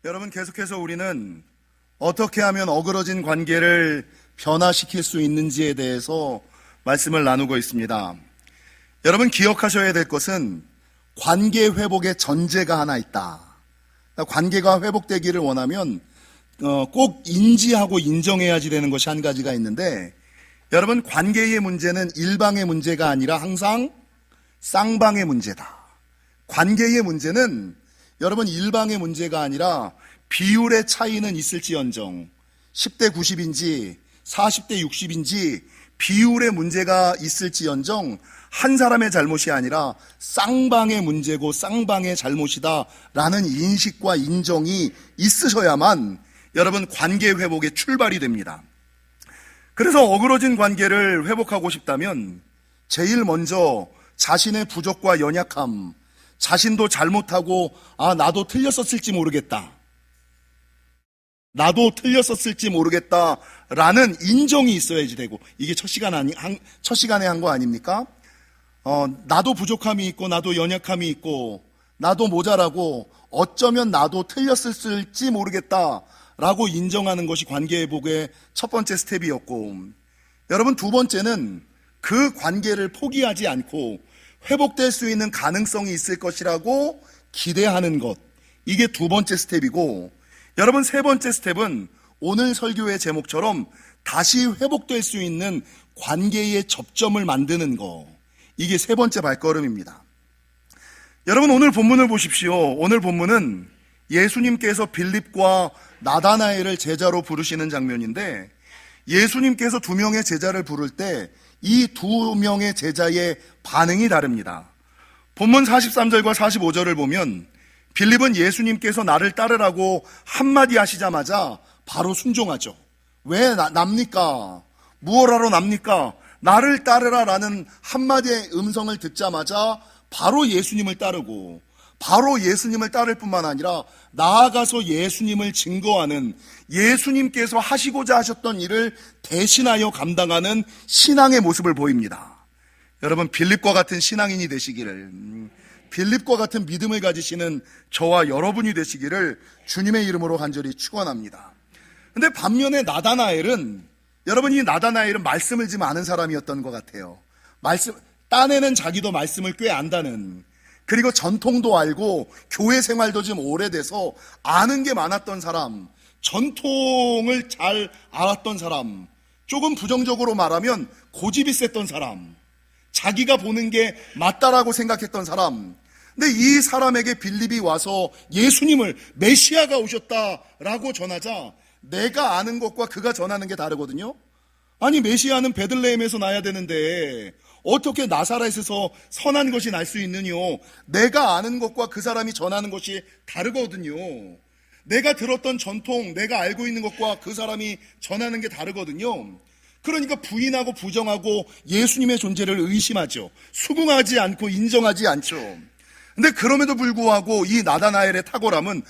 여러분, 계속해서 우리는 어떻게 하면 어그러진 관계를 변화시킬 수 있는지에 대해서 말씀을 나누고 있습니다. 여러분, 기억하셔야 될 것은 관계 회복의 전제가 하나 있다. 관계가 회복되기를 원하면 꼭 인지하고 인정해야지 되는 것이 한 가지가 있는데, 여러분, 관계의 문제는 일방의 문제가 아니라 항상 쌍방의 문제다. 관계의 문제는 여러분 일방의 문제가 아니라 비율의 차이는 있을지언정 10대 90인지 40대 60인지 비율의 문제가 있을지언정 한 사람의 잘못이 아니라 쌍방의 문제고 쌍방의 잘못이다라는 인식과 인정이 있으셔야만 여러분 관계 회복의 출발이 됩니다. 그래서 어그러진 관계를 회복하고 싶다면 제일 먼저 자신의 부족과 연약함, 자신도 잘못하고 나도 틀렸었을지 모르겠다, 나도 틀렸었을지 모르겠다라는 인정이 있어야지 되고, 이게 첫 시간에 한 거 아닙니까? 나도 부족함이 있고 나도 연약함이 있고 나도 모자라고 어쩌면 나도 틀렸을지 모르겠다라고 인정하는 것이 관계회복의 첫 번째 스텝이었고, 여러분, 두 번째는 그 관계를 포기하지 않고 회복될 수 있는 가능성이 있을 것이라고 기대하는 것, 이게 두 번째 스텝이고, 여러분, 세 번째 스텝은 오늘 설교의 제목처럼 다시 회복될 수 있는 관계의 접점을 만드는 것, 이게 세 번째 발걸음입니다. 여러분, 오늘 본문을 보십시오. 오늘 본문은 예수님께서 빌립과 나다나엘을 제자로 부르시는 장면인데, 예수님께서 두 명의 제자를 부를 때 이 두 명의 제자의 반응이 다릅니다. 본문 43절과 45절을 보면 빌립은 예수님께서 나를 따르라고 한마디 하시자마자 바로 순종하죠. 왜 납니까? 무엇하러 납니까? 나를 따르라라는 한마디의 음성을 듣자마자 바로 예수님을 따르고, 바로 예수님을 따를 뿐만 아니라 나아가서 예수님을 증거하는, 예수님께서 하시고자 하셨던 일을 대신하여 감당하는 신앙의 모습을 보입니다. 여러분, 빌립과 같은 신앙인이 되시기를, 빌립과 같은 믿음을 가지시는 저와 여러분이 되시기를 주님의 이름으로 간절히 축원합니다. 근데 반면에 나다나엘은, 여러분, 이 나다나엘은 말씀을 좀 아는 사람이었던 것 같아요. 딴에는 자기도 말씀을 꽤 안다는, 그리고 전통도 알고 교회 생활도 좀 오래돼서 아는 게 많았던 사람, 전통을 잘 알았던 사람, 조금 부정적으로 말하면 고집이 셌던 사람, 자기가 보는 게 맞다라고 생각했던 사람. 근데 이 사람에게 빌립이 와서 예수님을, 메시아가 오셨다라고 전하자 내가 아는 것과 그가 전하는 게 다르거든요. 아니, 메시아는 베들레헴에서 나야 되는데 어떻게 나사렛에서 선한 것이 날 수 있느뇨? 내가 아는 것과 그 사람이 전하는 것이 다르거든요. 내가 들었던 전통, 내가 알고 있는 것과 그 사람이 전하는 게 다르거든요. 그러니까 부인하고 부정하고 예수님의 존재를 의심하죠. 수긍하지 않고 인정하지 않죠. 근데 그럼에도 불구하고 이 나다나엘의 탁월함은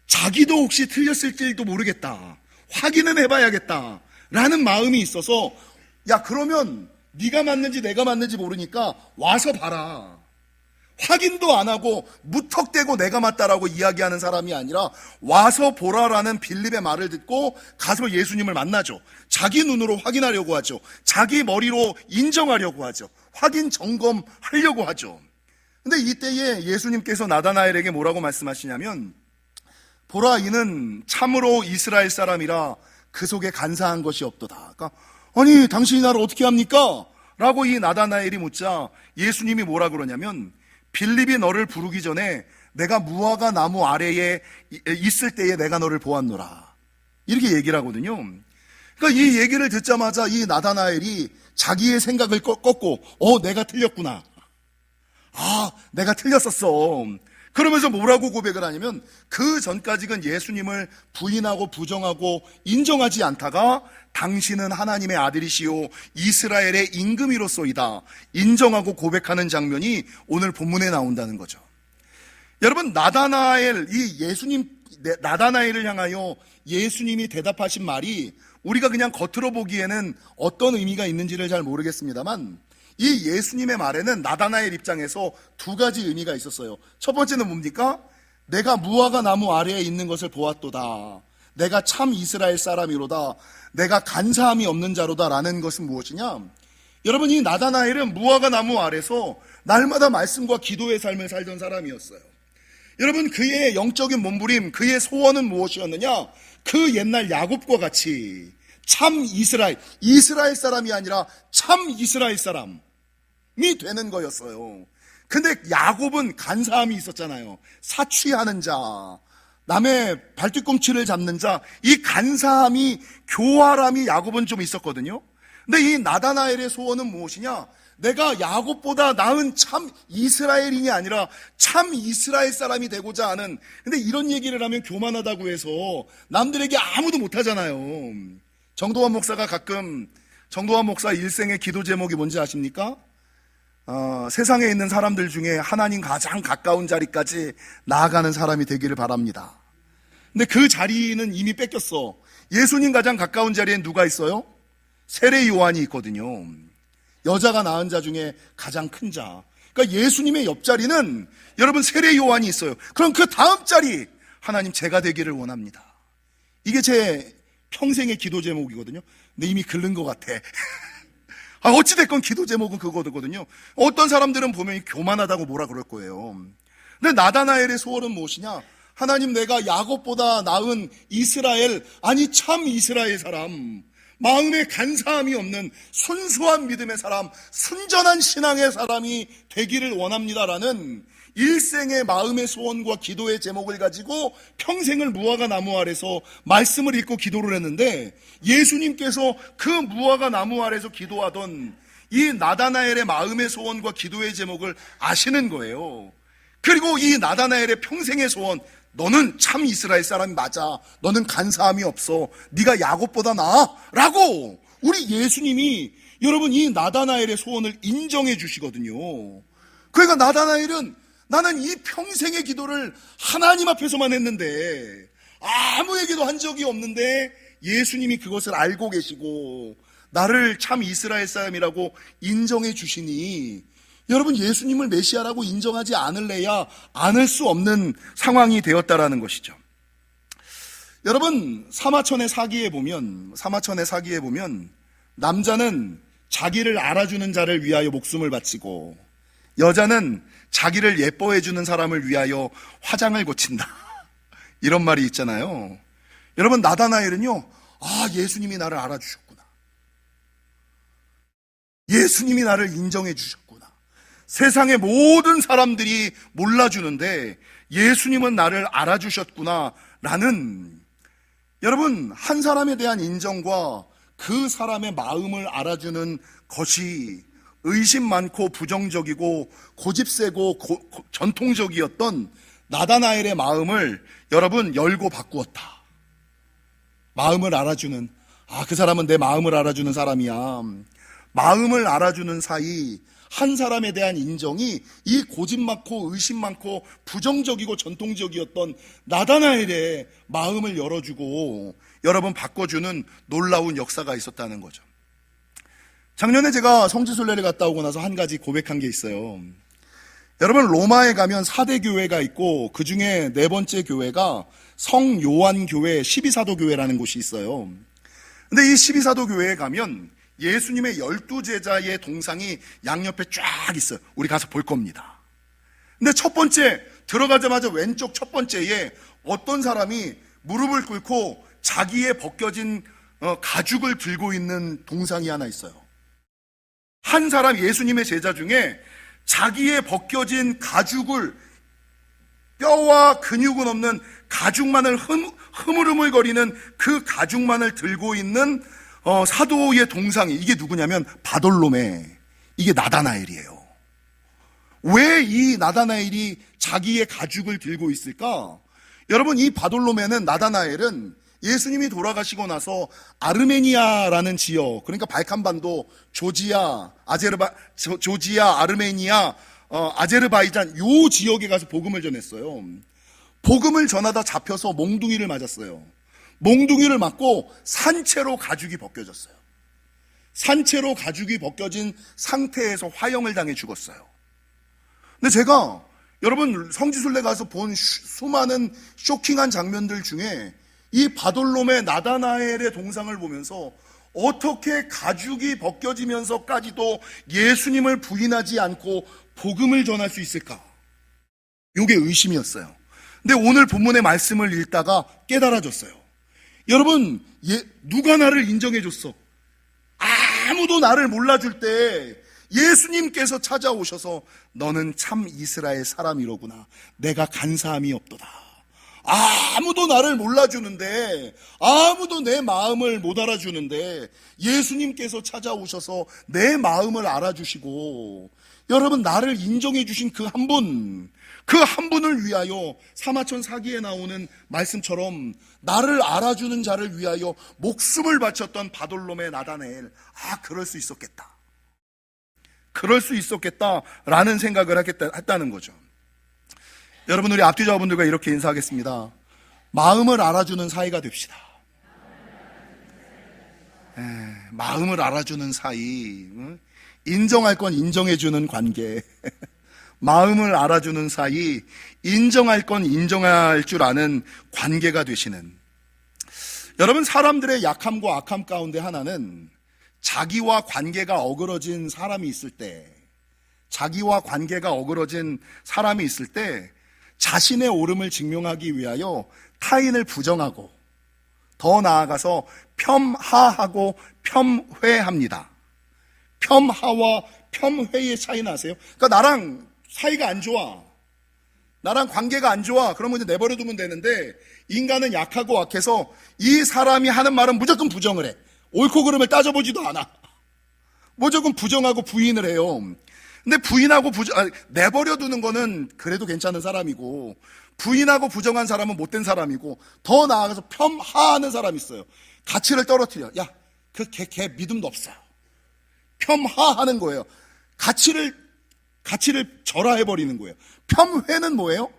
자기도 혹시 틀렸을지도 모르겠다, 확인은 해봐야겠다 라는 마음이 있어서, 야, 그러면 네가 맞는지 내가 맞는지 모르니까 와서 봐라, 확인도 안 하고 무턱대고 내가 맞다라고 이야기하는 사람이 아니라 와서 보라라는 빌립의 말을 듣고 가서 예수님을 만나죠. 자기 눈으로 확인하려고 하죠. 자기 머리로 인정하려고 하죠. 확인 점검하려고 하죠. 근데 이때에 예수님께서 나다나엘에게 뭐라고 말씀하시냐면, 보라, 이는 참으로 이스라엘 사람이라 그 속에 간사한 것이 없도다. 그러니까, 아니, 당신이 나를 어떻게 합니까? 라고 이 나다나엘이 묻자 예수님이 뭐라 그러냐면, 빌립이 너를 부르기 전에 내가 무화과 나무 아래에 있을 때에 내가 너를 보았노라, 이렇게 얘기를 하거든요. 그러니까 이 얘기를 듣자마자 이 나다나엘이 자기의 생각을 꺾고 내가 틀렸구나, 내가 틀렸었어, 그러면서 뭐라고 고백을 하냐면, 그 전까지는 예수님을 부인하고 부정하고 인정하지 않다가 당신은 하나님의 아들이시오 이스라엘의 임금이로소이다 인정하고 고백하는 장면이 오늘 본문에 나온다는 거죠. 여러분, 나다나엘을 향하여 예수님이 대답하신 말이 우리가 그냥 겉으로 보기에는 어떤 의미가 있는지를 잘 모르겠습니다만, 이 예수님의 말에는 나다나엘 입장에서 두 가지 의미가 있었어요. 첫 번째는 뭡니까? 내가 무화과 나무 아래에 있는 것을 보았도다. 내가 참 이스라엘 사람이로다. 내가 간사함이 없는 자로다. 라는 것은 무엇이냐? 여러분, 이 나다나엘은 무화과 나무 아래서 날마다 말씀과 기도의 삶을 살던 사람이었어요. 여러분, 그의 영적인 몸부림, 그의 소원은 무엇이었느냐? 그 옛날 야곱과 같이 참 이스라엘 사람이 아니라 참 이스라엘 사람이 되는 거였어요. 근데 야곱은 간사함이 있었잖아요. 사취하는 자, 남의 발뒤꿈치를 잡는 자, 이 간사함이, 교활함이 야곱은 좀 있었거든요. 근데 이 나다나엘의 소원은 무엇이냐? 내가 야곱보다 나은 참 이스라엘인이 아니라 참 이스라엘 사람이 되고자 하는. 근데 이런 얘기를 하면 교만하다고 해서 남들에게 아무도 못하잖아요. 정도환 목사가 가끔, 정도환 목사 일생의 기도 제목이 뭔지 아십니까? 세상에 있는 사람들 중에 하나님 가장 가까운 자리까지 나아가는 사람이 되기를 바랍니다. 근데 그 자리는 이미 뺏겼어. 예수님 가장 가까운 자리엔 누가 있어요? 세례 요한이 있거든요. 여자가 낳은 자 중에 가장 큰 자. 그러니까 예수님의 옆자리는 여러분 세례 요한이 있어요. 그럼 그 다음 자리, 하나님 제가 되기를 원합니다. 이게 제 평생의 기도 제목이거든요. 근데 이미 글른 것 같아. 어찌됐건 기도 제목은 그거거든요. 어떤 사람들은 보면 교만하다고 뭐라 그럴 거예요. 근데 나다나엘의 소원은 무엇이냐? 하나님, 내가 야곱보다 나은 이스라엘, 아니 참 이스라엘 사람, 마음에 간사함이 없는 순수한 믿음의 사람, 순전한 신앙의 사람이 되기를 원합니다라는 일생의 마음의 소원과 기도의 제목을 가지고 평생을 무화과 나무 아래서 말씀을 읽고 기도를 했는데, 예수님께서 그 무화과 나무 아래서 기도하던 이 나다나엘의 마음의 소원과 기도의 제목을 아시는 거예요. 그리고 이 나다나엘의 평생의 소원, 너는 참 이스라엘 사람이 맞아. 너는 간사함이 없어. 네가 야곱보다 나아. 라고 우리 예수님이 여러분 이 나다나엘의 소원을 인정해 주시거든요. 그러니까 나다나엘은 나는 이 평생의 기도를 하나님 앞에서만 했는데 아무에게도 한 적이 없는데 예수님이 그것을 알고 계시고 나를 참 이스라엘 사람이라고 인정해 주시니 여러분, 예수님을 메시아라고 인정하지 않을래야 않을 수 없는 상황이 되었다라는 것이죠. 여러분, 사마천의 사기에 보면 남자는 자기를 알아주는 자를 위하여 목숨을 바치고 여자는 자기를 예뻐해 주는 사람을 위하여 화장을 고친다. 이런 말이 있잖아요. 여러분, 나다나엘은요, 예수님이 나를 알아주셨구나. 예수님이 나를 인정해 주셨구나. 세상의 모든 사람들이 몰라주는데 예수님은 나를 알아주셨구나 라는, 여러분, 한 사람에 대한 인정과 그 사람의 마음을 알아주는 것이 의심 많고 부정적이고 고집세고 전통적이었던 나다나엘의 마음을 여러분 열고 바꾸었다. 마음을 알아주는, 그 사람은 내 마음을 알아주는 사람이야. 마음을 알아주는 사이 한 사람에 대한 인정이 이 고집 많고 의심 많고 부정적이고 전통적이었던 나다나엘의 마음을 열어주고 여러분 바꿔주는 놀라운 역사가 있었다는 거죠. 작년에 제가 성지순례를 갔다 오고 나서 한 가지 고백한 게 있어요. 여러분, 로마에 가면 4대 교회가 있고 그 중에 네 번째 교회가 성요한교회 12사도교회라는 곳이 있어요. 근데 이 12사도 교회에 가면 예수님의 12제자의 동상이 양옆에 쫙 있어요. 우리 가서 볼 겁니다. 근데 첫 번째 들어가자마자 왼쪽 첫 번째에 어떤 사람이 무릎을 꿇고 자기의 벗겨진 가죽을 들고 있는 동상이 하나 있어요. 한 사람, 예수님의 제자 중에 자기의 벗겨진 가죽을, 뼈와 근육은 없는 가죽만을 흐물흐물거리는 그 가죽만을 들고 있는 사도의 동상이, 이게 누구냐면 바돌로메, 이게 나다나엘이에요. 왜 이 나다나엘이 자기의 가죽을 들고 있을까? 여러분, 이 바돌로메는, 나다나엘은 예수님이 돌아가시고 나서 아르메니아라는 지역, 그러니까 발칸반도, 조지아, 아르메니아, 아제르바이잔 요 지역에 가서 복음을 전했어요. 복음을 전하다 잡혀서 몽둥이를 맞았어요. 몽둥이를 맞고 산채로 가죽이 벗겨졌어요. 산채로 가죽이 벗겨진 상태에서 화형을 당해 죽었어요. 근데 제가 여러분 성지순례 가서 본 수많은 쇼킹한 장면들 중에 이 바돌롬의 나다나엘의 동상을 보면서 어떻게 가죽이 벗겨지면서까지도 예수님을 부인하지 않고 복음을 전할 수 있을까? 이게 의심이었어요. 근데 오늘 본문의 말씀을 읽다가 깨달아졌어요. 여러분, 누가 나를 인정해 줬어? 아무도 나를 몰라줄 때 예수님께서 찾아오셔서 너는 참 이스라엘 사람이로구나. 내가 간사함이 없도다. 아무도 나를 몰라주는데, 아무도 내 마음을 못 알아주는데 예수님께서 찾아오셔서 내 마음을 알아주시고, 여러분 나를 인정해 주신 그 한 분, 그 한 분을 위하여 사마천 사기에 나오는 말씀처럼 나를 알아주는 자를 위하여 목숨을 바쳤던 바돌롬의 나다나엘, 그럴 수 있었겠다. 그럴 수 있었겠다라는 생각을 했다는 거죠. 여러분, 우리 앞뒤자분들과 이렇게 인사하겠습니다. 마음을 알아주는 사이가 됩시다. 마음을 알아주는 사이, 인정할 건 인정해주는 관계. 마음을 알아주는 사이, 인정할 건 인정할 줄 아는 관계가 되시는. 여러분, 사람들의 약함과 악함 가운데 하나는 자기와 관계가 어그러진 사람이 있을 때, 자기와 관계가 어그러진 사람이 있을 때 자신의 옳음을 증명하기 위하여 타인을 부정하고, 더 나아가서 폄하하고 폄훼합니다. 폄하와 폄훼의 차이는 아세요? 그러니까 나랑 사이가 안 좋아, 나랑 관계가 안 좋아, 그러면 이제 내버려두면 되는데, 인간은 약하고 악해서 이 사람이 하는 말은 무조건 부정을 해. 옳고 그름을 따져보지도 않아. 무조건 부정하고 부인을 해요. 근데 부인하고 내버려두는 거는 그래도 괜찮은 사람이고, 부인하고 부정한 사람은 못된 사람이고, 더 나아가서 폄하하는 사람이 있어요. 가치를 떨어뜨려. 야, 걔 믿음도 없어. 폄하하는 거예요. 가치를 절하해버리는 거예요. 폄훼는 뭐예요?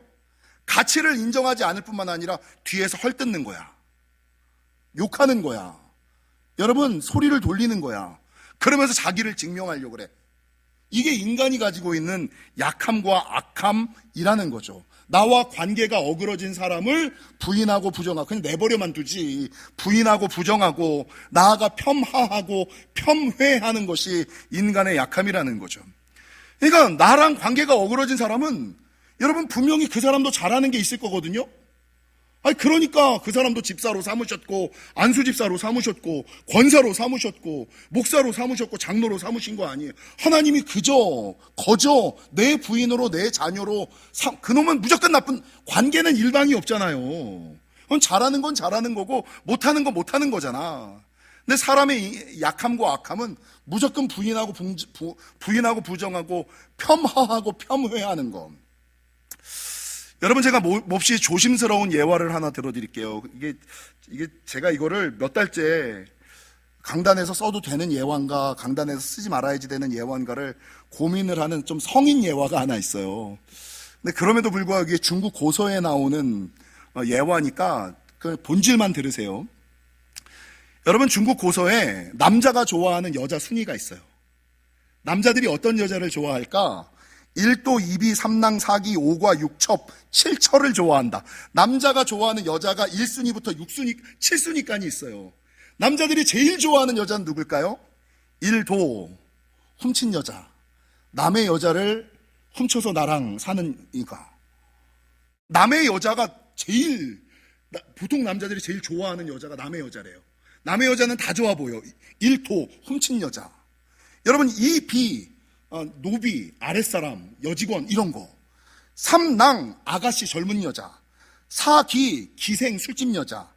가치를 인정하지 않을 뿐만 아니라 뒤에서 헐뜯는 거야. 욕하는 거야. 여러분, 소리를 돌리는 거야. 그러면서 자기를 증명하려고 그래. 이게 인간이 가지고 있는 약함과 악함이라는 거죠. 나와 관계가 어그러진 사람을 부인하고 부정하고 그냥 내버려만 두지, 부인하고 부정하고 나아가 폄하하고 폄훼하는 것이 인간의 약함이라는 거죠. 그러니까 나랑 관계가 어그러진 사람은 여러분 분명히 그 사람도 잘하는 게 있을 거거든요. 그러니까 그 사람도 집사로 삼으셨고, 안수집사로 삼으셨고, 권사로 삼으셨고, 목사로 삼으셨고, 장로로 삼으신 거 아니에요. 하나님이 거저 내 부인으로, 내 자녀로 그놈은 무조건 나쁜, 관계는 일방이 없잖아요. 그건 잘하는 건 잘하는 거고 못하는 건 못하는 거잖아. 근데 사람의 약함과 악함은 무조건 부인하고 부정하고 폄하하고 폄훼하는 거. 여러분, 제가 몹시 조심스러운 예화를 하나 들어드릴게요. 이게 제가 이거를 몇 달째 강단에서 써도 되는 예화인가, 강단에서 쓰지 말아야지 되는 예화인가를 고민을 하는 좀 성인 예화가 하나 있어요. 근데 그럼에도 불구하고 이게 중국 고서에 나오는 예화니까 그 본질만 들으세요. 여러분, 중국 고서에 남자가 좋아하는 여자 순위가 있어요. 남자들이 어떤 여자를 좋아할까? 1도, 2비, 3랑, 4기, 5과, 6첩, 7처를 좋아한다. 남자가 좋아하는 여자가 1순위부터 6순위, 7순위까지 있어요. 남자들이 제일 좋아하는 여자는 누굴까요? 1도, 훔친 여자. 남의 여자를 훔쳐서 나랑 사는 이가. 남의 여자가 보통 남자들이 제일 좋아하는 여자가 남의 여자래요. 남의 여자는 다 좋아 보여. 1도, 훔친 여자. 여러분, 2비, 노비, 아랫사람, 여직원 이런 거. 3랑, 아가씨 젊은 여자. 4기, 기생 술집 여자.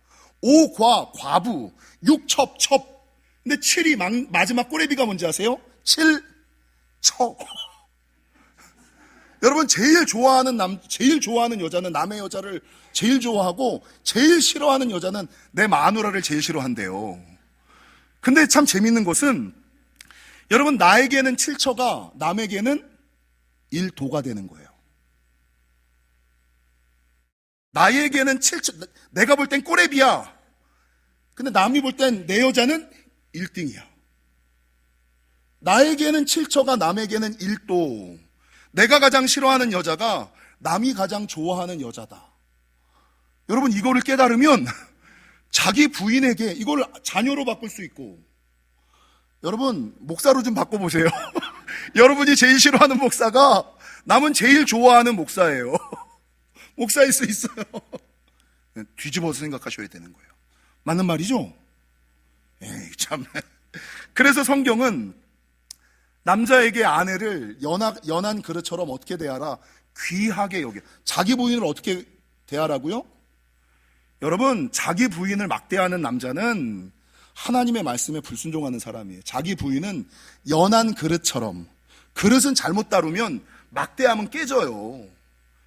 5과, 과부. 6첩, 첩. 근데 7이 마지막 꼬레비가 뭔지 아세요? 7처. 여러분, 제일 좋아하는 여자는 남의 여자를 제일 좋아하고, 제일 싫어하는 여자는 내 마누라를 제일 싫어한대요. 근데 참 재밌는 것은, 여러분, 나에게는 7처가 남에게는 1도가 되는 거예요. 나에게는 7처, 내가 볼 땐 꼬레비야. 근데 남이 볼 땐 내 여자는 1등이야. 나에게는 7처가 남에게는 1도. 내가 가장 싫어하는 여자가 남이 가장 좋아하는 여자다. 여러분, 이거를 깨달으면 자기 부인에게 이걸 자녀로 바꿀 수 있고, 여러분, 목사로 좀 바꿔보세요. 여러분이 제일 싫어하는 목사가 남은 제일 좋아하는 목사예요. 목사일 수 있어요. 뒤집어서 생각하셔야 되는 거예요. 맞는 말이죠? 에이, 참. 그래서 성경은 남자에게 아내를 연한 그릇처럼 어떻게 대하라? 귀하게 여겨. 자기 부인을 어떻게 대하라고요? 여러분, 자기 부인을 막대하는 남자는 하나님의 말씀에 불순종하는 사람이에요. 자기 부인은 연한 그릇처럼, 그릇은 잘못 다루면 막대하면 깨져요.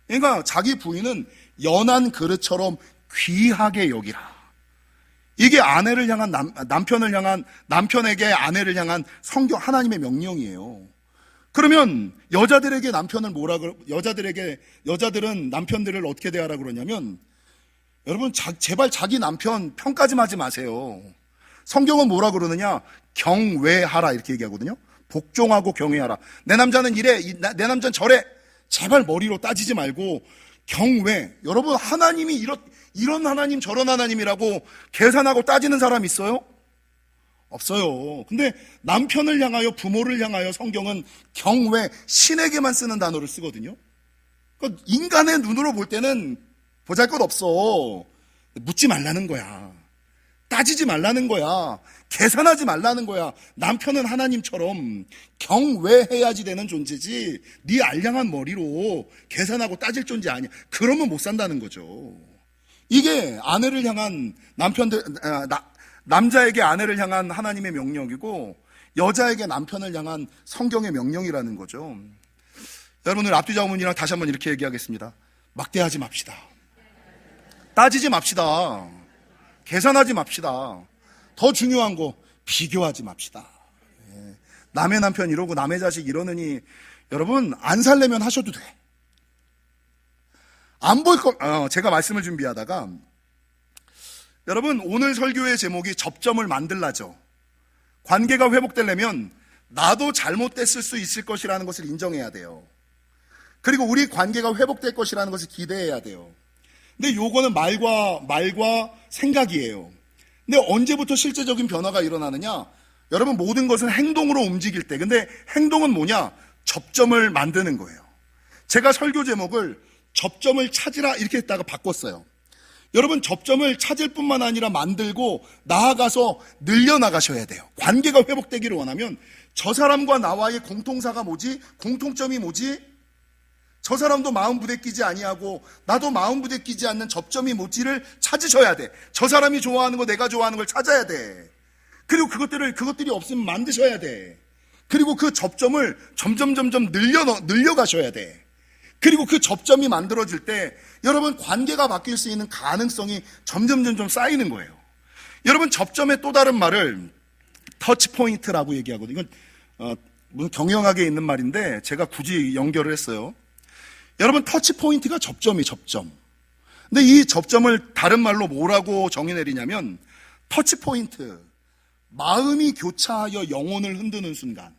그러니까 자기 부인은 연한 그릇처럼 귀하게 여기라. 이게 아내를 향한 남편에게 아내를 향한 성경 하나님의 명령이에요. 그러면 여자들에게 여자들은 남편들을 어떻게 대하라 그러냐면, 여러분, 제발 자기 남편 평가 좀 하지 마세요. 성경은 뭐라 그러느냐? 경외하라 이렇게 얘기하거든요. 복종하고 경외하라. 내 남자는 이래, 내 남자는 저래. 제발 머리로 따지지 말고 경외. 여러분, 하나님이 이런 하나님 저런 하나님이라고 계산하고 따지는 사람 있어요? 없어요. 근데 남편을 향하여, 부모를 향하여 성경은 경외, 신에게만 쓰는 단어를 쓰거든요. 그러니까 인간의 눈으로 볼 때는 보잘것없어. 묻지 말라는 거야. 따지지 말라는 거야. 계산하지 말라는 거야. 남편은 하나님처럼 경외해야지 되는 존재지, 네 알량한 머리로 계산하고 따질 존재 아니야. 그러면 못 산다는 거죠. 이게 아내를 향한 남자에게 아내를 향한 하나님의 명령이고, 여자에게 남편을 향한 성경의 명령이라는 거죠. 여러분들 앞뒤 자문이랑 다시 한번 이렇게 얘기하겠습니다. 막대하지 맙시다. 따지지 맙시다. 계산하지 맙시다. 더 중요한 거, 비교하지 맙시다. 남의 남편 이러고 남의 자식 이러느니, 여러분, 안 살려면 하셔도 돼. 안 볼 거, 제가 말씀을 준비하다가, 여러분, 오늘 설교의 제목이 접점을 만들라죠. 관계가 회복되려면 나도 잘못됐을 수 있을 것이라는 것을 인정해야 돼요. 그리고 우리 관계가 회복될 것이라는 것을 기대해야 돼요. 근데 요거는 말과 생각이에요. 근데 언제부터 실제적인 변화가 일어나느냐? 여러분, 모든 것은 행동으로 움직일 때. 근데 행동은 뭐냐? 접점을 만드는 거예요. 제가 설교 제목을 접점을 찾으라 이렇게 했다가 바꿨어요. 여러분, 접점을 찾을 뿐만 아니라 만들고 나아가서 늘려나가셔야 돼요. 관계가 회복되기를 원하면 저 사람과 나와의 공통사가 뭐지? 공통점이 뭐지? 저 사람도 마음 부대끼지 아니하고 나도 마음 부대끼지 않는 접점이 뭐지를 찾으셔야 돼. 저 사람이 좋아하는 거, 내가 좋아하는 걸 찾아야 돼. 그리고 그것들이 없으면 만드셔야 돼. 그리고 그 접점을 점점 늘려가셔야 돼. 그리고 그 접점이 만들어질 때 여러분, 관계가 바뀔 수 있는 가능성이 점점 쌓이는 거예요. 여러분, 접점의 또 다른 말을 터치 포인트라고 얘기하거든요. 이건 물론 경영학에 있는 말인데 제가 굳이 연결을 했어요. 여러분, 터치 포인트가 접점. 근데 이 접점을 다른 말로 뭐라고 정의 내리냐면, 터치 포인트, 마음이 교차하여 영혼을 흔드는 순간,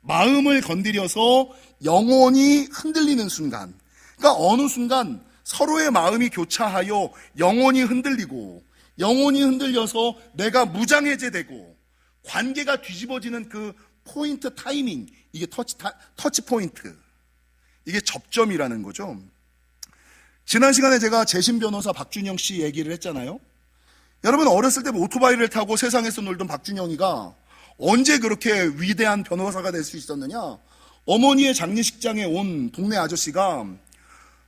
마음을 건드려서 영혼이 흔들리는 순간, 그러니까 어느 순간 서로의 마음이 교차하여 영혼이 흔들리고, 영혼이 흔들려서 내가 무장해제되고 관계가 뒤집어지는 그 포인트 타이밍, 이게 터치 포인트, 이게 접점이라는 거죠. 지난 시간에 제가 재심 변호사 박준영 씨 얘기를 했잖아요. 여러분, 어렸을 때 오토바이를 타고 세상에서 놀던 박준영이가 언제 그렇게 위대한 변호사가 될 수 있었느냐? 어머니의 장례식장에 온 동네 아저씨가,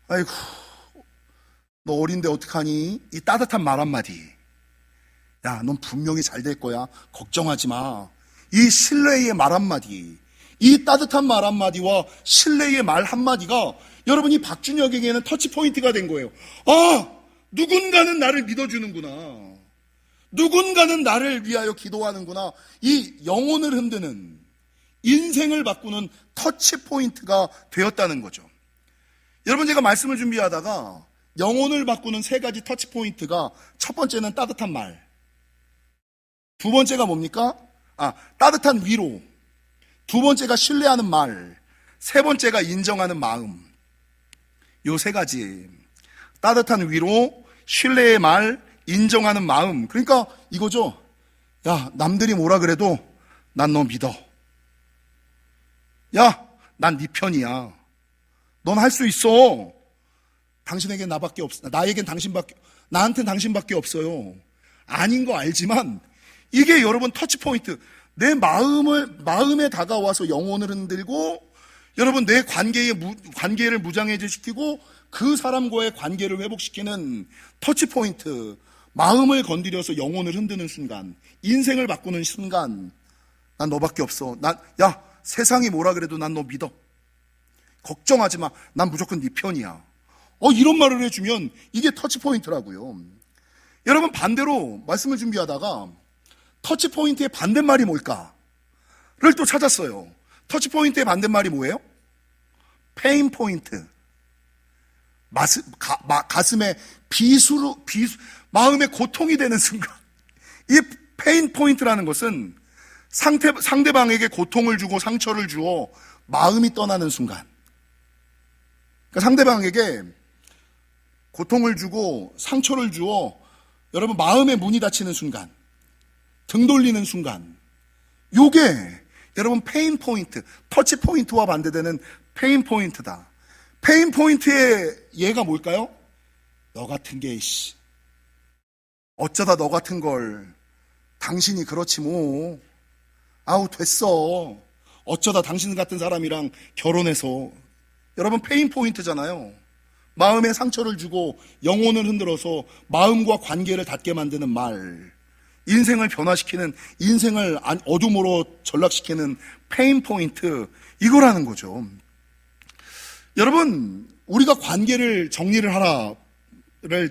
아이고, 너 어린데 어떡하니? 이 따뜻한 말 한마디. 야, 넌 분명히 잘 될 거야. 걱정하지 마. 이 신뢰의 말 한마디, 이 따뜻한 말 한마디와 신뢰의 말 한마디가 여러분이 박준혁에게는 터치포인트가 된 거예요. 아, 누군가는 나를 믿어주는구나. 누군가는 나를 위하여 기도하는구나. 이 영혼을 흔드는, 인생을 바꾸는 터치포인트가 되었다는 거죠. 여러분, 제가 말씀을 준비하다가 영혼을 바꾸는 세 가지 터치포인트가, 첫 번째는 따뜻한 말, 두 번째가 뭡니까? 따뜻한 위로, 두 번째가 신뢰하는 말, 세 번째가 인정하는 마음. 요 세 가지. 따뜻한 위로, 신뢰의 말, 인정하는 마음. 그러니까 이거죠. 야, 남들이 뭐라 그래도 난 너 믿어. 야, 난 네 편이야. 넌 할 수 있어. 당신에겐 나밖에 없어. 나한텐 당신밖에 없어요. 아닌 거 알지만 이게 여러분 터치포인트. 내 마음에 다가와서 영혼을 흔들고 여러분 내 관계를 무장해제시키고 그 사람과의 관계를 회복시키는 터치포인트. 마음을 건드려서 영혼을 흔드는 순간, 인생을 바꾸는 순간, 난 너밖에 없어. 야, 세상이 뭐라 그래도 난 너 믿어. 걱정하지 마. 난 무조건 네 편이야. 이런 말을 해주면 이게 터치포인트라고요. 여러분 반대로 말씀을 준비하다가 터치포인트의 반대말이 뭘까를 또 찾았어요. 터치포인트의 반대말이 뭐예요? 페인포인트. 가슴에 마음에 고통이 되는 순간. 이 페인포인트라는 것은 상대방에게 고통을 주고 상처를 주어 마음이 떠나는 순간. 그러니까 상대방에게 고통을 주고 상처를 주어 여러분 마음의 문이 닫히는 순간, 등 돌리는 순간, 요게 여러분 페인 포인트, 터치 포인트와 반대되는 페인 포인트다. 페인 포인트의 예가 뭘까요? 너 같은 게 어쩌다 너 같은 걸 당신이 그렇지 뭐. 아우 됐어. 어쩌다 당신 같은 사람이랑 결혼해서. 여러분 페인 포인트잖아요. 마음에 상처를 주고 영혼을 흔들어서 마음과 관계를 닿게 만드는 말, 인생을 변화시키는, 인생을 어둠으로 전락시키는 페인 포인트, 이거라는 거죠. 여러분 우리가 관계를 정리를 하라를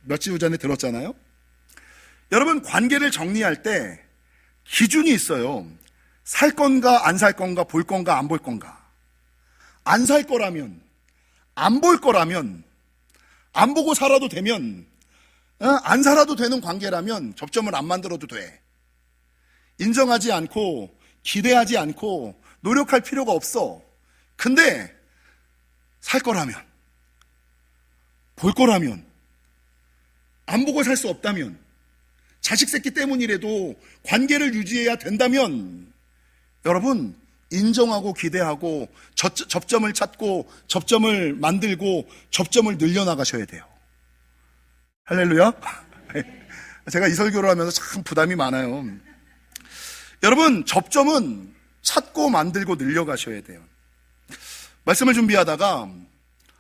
며칠 전에 들었잖아요. 여러분 관계를 정리할 때 기준이 있어요. 살 건가 안 살 건가, 볼 건가 안 볼 건가. 안 살 거라면, 안 볼 거라면, 안 보고 살아도 되면, 안 살아도 되는 관계라면 접점을 안 만들어도 돼. 인정하지 않고 기대하지 않고 노력할 필요가 없어. 근데 살 거라면, 볼 거라면, 안 보고 살 수 없다면, 자식 새끼 때문이라도 관계를 유지해야 된다면 여러분 인정하고 기대하고 접점을 찾고 접점을 만들고 접점을 늘려나가셔야 돼요. 할렐루야. 제가 이 설교를 하면서 참 부담이 많아요. 여러분 접점은 찾고 만들고 늘려가셔야 돼요. 말씀을 준비하다가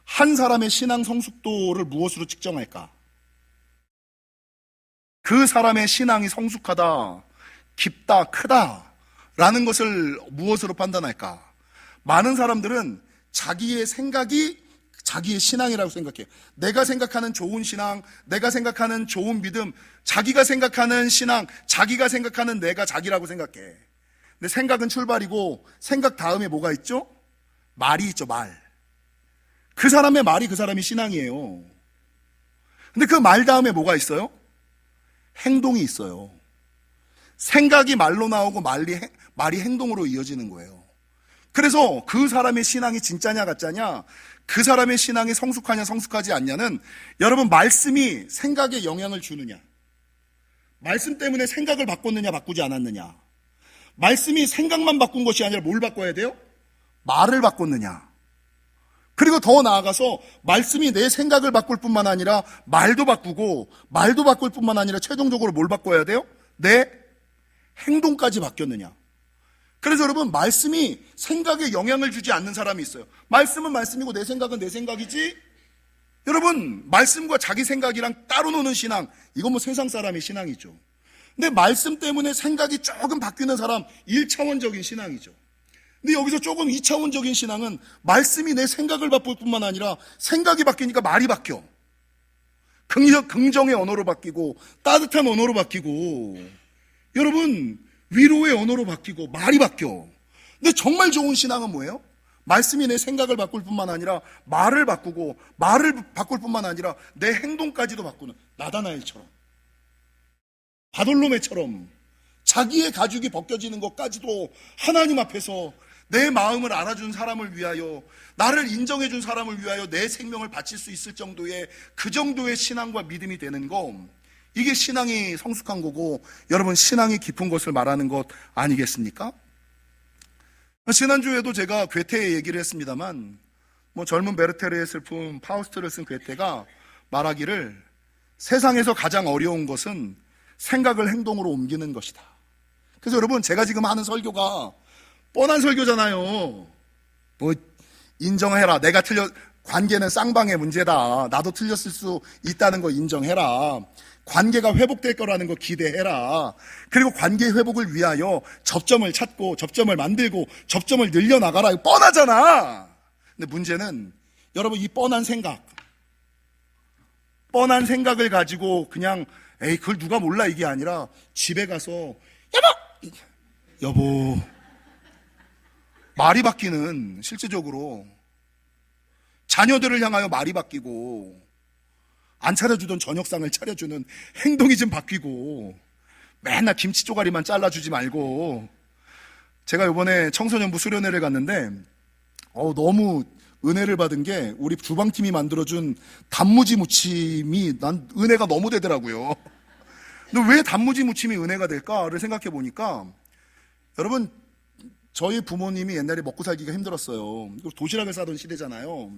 한 사람의 신앙 성숙도를 무엇으로 측정할까? 그 사람의 신앙이 성숙하다, 깊다, 크다 라는 것을 무엇으로 판단할까? 많은 사람들은 자기의 생각이 자기의 신앙이라고 생각해요. 내가 생각하는 좋은 신앙, 내가 생각하는 좋은 믿음, 자기가 생각하는 신앙, 자기가 생각하는 내가 자기라고 생각해. 근데 생각은 출발이고 생각 다음에 뭐가 있죠? 말이 있죠, 말. 그 사람의 말이 그 사람이 신앙이에요. 근데 그 말 다음에 뭐가 있어요? 행동이 있어요. 생각이 말로 나오고 말이 행동으로 이어지는 거예요. 그래서 그 사람의 신앙이 진짜냐 가짜냐, 그 사람의 신앙이 성숙하냐 성숙하지 않냐는 여러분 말씀이 생각에 영향을 주느냐, 말씀 때문에 생각을 바꿨느냐 바꾸지 않았느냐, 말씀이 생각만 바꾼 것이 아니라 뭘 바꿔야 돼요? 말을 바꿨느냐. 그리고 더 나아가서 말씀이 내 생각을 바꿀 뿐만 아니라 말도 바꾸고, 말도 바꿀 뿐만 아니라 최종적으로 뭘 바꿔야 돼요? 내 행동까지 바뀌었느냐. 그래서 여러분 말씀이 생각에 영향을 주지 않는 사람이 있어요. 말씀은 말씀이고 내 생각은 내 생각이지. 여러분 말씀과 자기 생각이랑 따로 노는 신앙, 이건 뭐 세상 사람의 신앙이죠. 근데 말씀 때문에 생각이 조금 바뀌는 사람, 1차원적인 신앙이죠. 근데 여기서 조금 2차원적인 신앙은 말씀이 내 생각을 바꿀 뿐만 아니라 생각이 바뀌니까 말이 바뀌어. 긍정의 언어로 바뀌고 따뜻한 언어로 바뀌고 여러분 위로의 언어로 바뀌고 말이 바뀌어. 근데 정말 좋은 신앙은 뭐예요? 말씀이 내 생각을 바꿀 뿐만 아니라 말을 바꾸고 말을 바꿀 뿐만 아니라 내 행동까지도 바꾸는 나다나엘처럼, 바돌로메처럼 자기의 가죽이 벗겨지는 것까지도 하나님 앞에서 내 마음을 알아준 사람을 위하여, 나를 인정해준 사람을 위하여 내 생명을 바칠 수 있을 정도의 그 정도의 신앙과 믿음이 되는 거, 이게 신앙이 성숙한 거고, 여러분 신앙이 깊은 것을 말하는 것 아니겠습니까? 지난주에도 제가 괴테의 얘기를 했습니다만, 젊은 베르테르의 슬픔 파우스트를 쓴 괴테가 말하기를, 세상에서 가장 어려운 것은 생각을 행동으로 옮기는 것이다. 그래서 여러분, 제가 지금 하는 설교가 뻔한 설교잖아요. 인정해라. 내가 관계는 쌍방의 문제다. 나도 틀렸을 수 있다는 거 인정해라. 관계가 회복될 거라는 거 기대해라. 그리고 관계 회복을 위하여 접점을 찾고 접점을 만들고 접점을 늘려나가라. 이거 뻔하잖아. 근데 문제는 여러분, 이 뻔한 생각을 가지고 그냥 에이 그걸 누가 몰라 이게 아니라, 집에 가서 여보 말이 바뀌는, 실제적으로 자녀들을 향하여 말이 바뀌고, 안 차려주던 저녁상을 차려주는 행동이 좀 바뀌고, 맨날 김치 쪼가리만 잘라주지 말고. 제가 이번에 청소년부 수련회를 갔는데 너무 은혜를 받은 게, 우리 주방팀이 만들어준 단무지 무침이 난 은혜가 너무 되더라고요. 근데 왜 단무지 무침이 은혜가 될까를 생각해 보니까, 여러분 저희 부모님이 옛날에 먹고 살기가 힘들었어요. 도시락을 싸던 시대잖아요.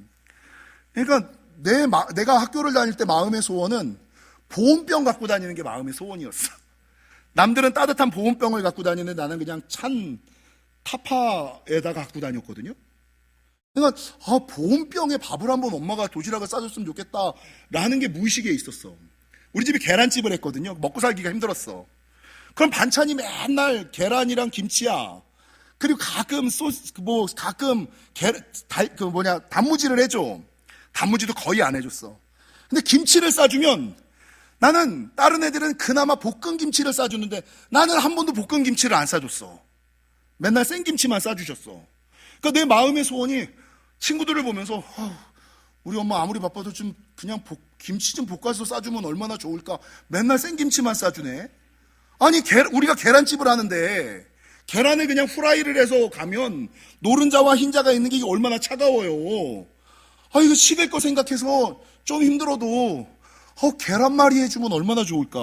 그러니까 내가 학교를 다닐 때 마음의 소원은 보온병 갖고 다니는 게 마음의 소원이었어. 남들은 따뜻한 보온병을 갖고 다니는데 나는 그냥 찬 타파에다가 갖고 다녔거든요. 그러니까 보온병에 밥을 한번 엄마가 도시락을 싸줬으면 좋겠다라는 게 무의식에 있었어. 우리 집이 계란집을 했거든요. 먹고 살기가 힘들었어. 그럼 반찬이 맨날 계란이랑 김치야. 그리고 가끔 단무지를 해줘. 단무지도 거의 안 해줬어. 근데 김치를 싸주면, 나는 다른 애들은 그나마 볶은 김치를 싸주는데 나는 한 번도 볶은 김치를 안 싸줬어. 맨날 생김치만 싸주셨어. 그러니까 내 마음의 소원이, 친구들을 보면서 우리 엄마 아무리 바빠도 좀 그냥 김치 좀 볶아서 싸주면 얼마나 좋을까. 맨날 생김치만 싸주네. 아니 우리가 계란집을 하는데 계란을 그냥 후라이를 해서 가면 노른자와 흰자가 있는 게 얼마나 차가워요. 이거 식을 거 생각해서 좀 힘들어도 계란말이 해주면 얼마나 좋을까.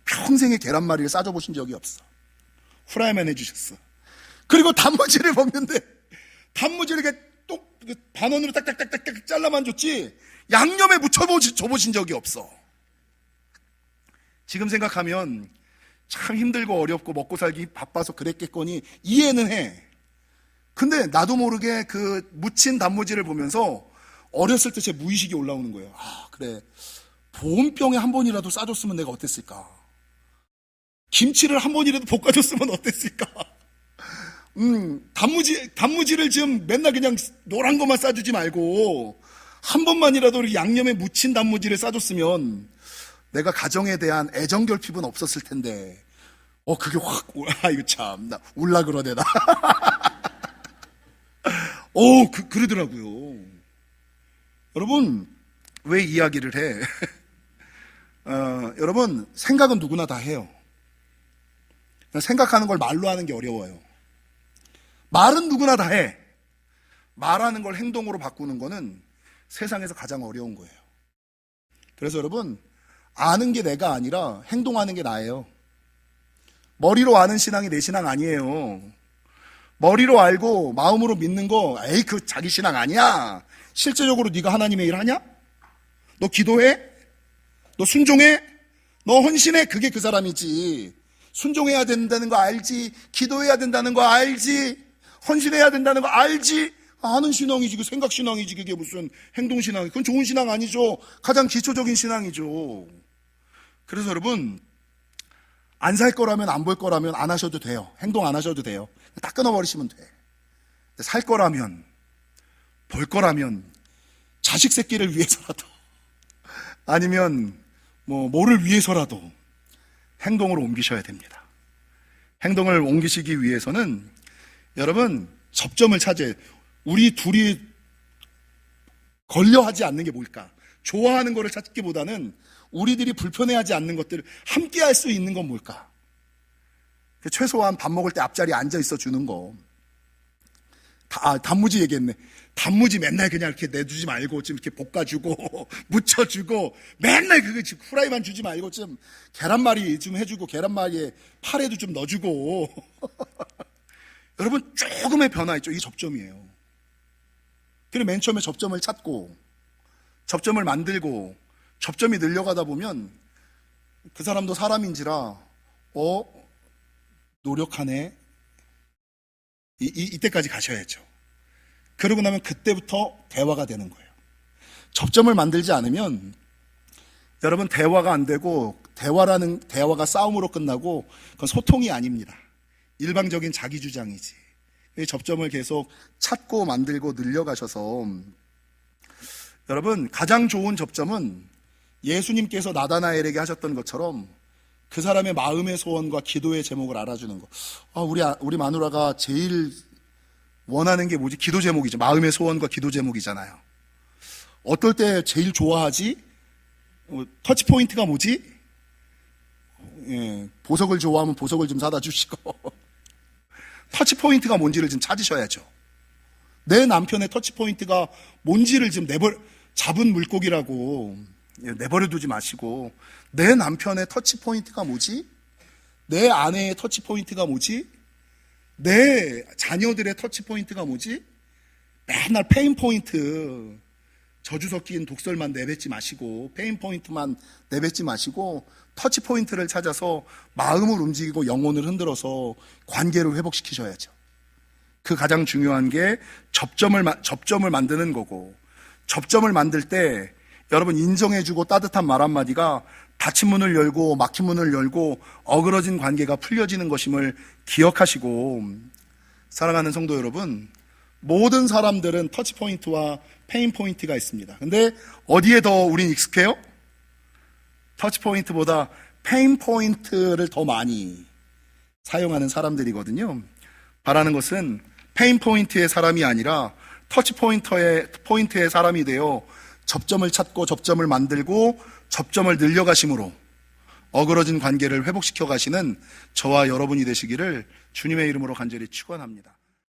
평생에 계란말이를 싸줘 보신 적이 없어. 후라이만 해주셨어. 그리고 단무지를 먹는데 단무지를 이렇게 반원으로 딱딱딱딱 잘라만 줬지 양념에 묻혀줘보신 적이 없어. 지금 생각하면 참 힘들고 어렵고 먹고 살기 바빠서 그랬겠거니 이해는 해. 근데 나도 모르게 그 묻힌 단무지를 보면서 어렸을 때 제 무의식이 올라오는 거예요. 그래, 보온병에 한 번이라도 싸줬으면 내가 어땠을까. 김치를 한 번이라도 볶아줬으면 어땠을까. 단무지를 지금 맨날 그냥 노란 것만 싸주지 말고 한 번만이라도 이렇게 양념에 묻힌 단무지를 싸줬으면 내가 가정에 대한 애정 결핍은 없었을 텐데. 그게 확, 이거 참, 나 울라 그러네, 나. 그러더라고요. 여러분, 왜 이야기를 해? 여러분, 생각은 누구나 다 해요. 생각하는 걸 말로 하는 게 어려워요. 말은 누구나 다 해. 말하는 걸 행동으로 바꾸는 거는 세상에서 가장 어려운 거예요. 그래서 여러분, 아는 게 내가 아니라 행동하는 게 나예요. 머리로 아는 신앙이 내 신앙 아니에요. 머리로 알고 마음으로 믿는 거, 그 자기 신앙 아니야. 실제적으로 네가 하나님의 일 하냐? 너 기도해? 너 순종해? 너 헌신해? 그게 그 사람이지. 순종해야 된다는 거 알지? 기도해야 된다는 거 알지? 헌신해야 된다는 거 알지? 아는 신앙이지. 그 생각 신앙이지. 그게 무슨 행동 신앙이. 그건 좋은 신앙 아니죠. 가장 기초적인 신앙이죠. 그래서 여러분, 안 살 거라면 안 볼 거라면 안 하셔도 돼요. 행동 안 하셔도 돼요. 딱 끊어버리시면 돼. 살 거라면, 볼 거라면 자식 새끼를 위해서라도 아니면 뭐를 위해서라도 행동으로 옮기셔야 됩니다. 행동을 옮기시기 위해서는 여러분 접점을 찾아야, 우리 둘이 걸려하지 않는 게 뭘까? 좋아하는 거를 찾기보다는 우리들이 불편해하지 않는 것들을 함께 할 수 있는 건 뭘까? 최소한 밥 먹을 때 앞자리에 앉아 있어 주는 거. 단무지 얘기했네. 단무지 맨날 그냥 이렇게 내주지 말고 좀 이렇게 볶아주고 묻혀주고 맨날 그거 지금 후라이만 주지 말고 좀 계란말이 좀 해주고 계란말이에 파래도 좀 넣어주고 여러분 조금의 변화 있죠. 이게 접점이에요. 그리고 맨 처음에 접점을 찾고 접점을 만들고 접점이 늘려가다 보면 그 사람도 사람인지라 노력하네. 이때까지 가셔야죠. 그러고 나면 그때부터 대화가 되는 거예요. 접점을 만들지 않으면 여러분 대화가 안 되고 대화가 싸움으로 끝나고 그건 소통이 아닙니다. 일방적인 자기 주장이지. 접점을 계속 찾고 만들고 늘려가셔서 여러분 가장 좋은 접점은 예수님께서 나다나엘에게 하셨던 것처럼 그 사람의 마음의 소원과 기도의 제목을 알아주는 거. 우리 마누라가 제일 원하는 게 뭐지? 기도 제목이죠. 마음의 소원과 기도 제목이잖아요. 어떨 때 제일 좋아하지? 터치 포인트가 뭐지? 보석을 좋아하면 보석을 좀 사다 주시고 터치 포인트가 뭔지를 좀 찾으셔야죠. 내 남편의 터치 포인트가 뭔지를 좀 잡은 물고기라고 내버려 두지 마시고 내 남편의 터치 포인트가 뭐지? 내 아내의 터치 포인트가 뭐지? 내 자녀들의 터치 포인트가 뭐지? 맨날 페인 포인트 저주 섞인 독설만 내뱉지 마시고 페인 포인트만 내뱉지 마시고 터치 포인트를 찾아서 마음을 움직이고 영혼을 흔들어서 관계를 회복시키셔야죠. 그 가장 중요한 게 접점을 만드는 거고 접점을 만들 때 여러분 인정해주고 따뜻한 말 한마디가 닫힌 문을 열고 막힌 문을 열고 어그러진 관계가 풀려지는 것임을 기억하시고 사랑하는 성도 여러분 모든 사람들은 터치 포인트와 페인 포인트가 있습니다. 근데 어디에 더 우린 익숙해요? 터치 포인트보다 페인 포인트를 더 많이 사용하는 사람들이거든요. 바라는 것은 페인 포인트의 사람이 아니라 터치 포인트의 사람이 되어 접점을 찾고 접점을 만들고 접점을 늘려가심으로 어그러진 관계를 회복시켜 가시는 저와 여러분이 되시기를 주님의 이름으로 간절히 축원합니다.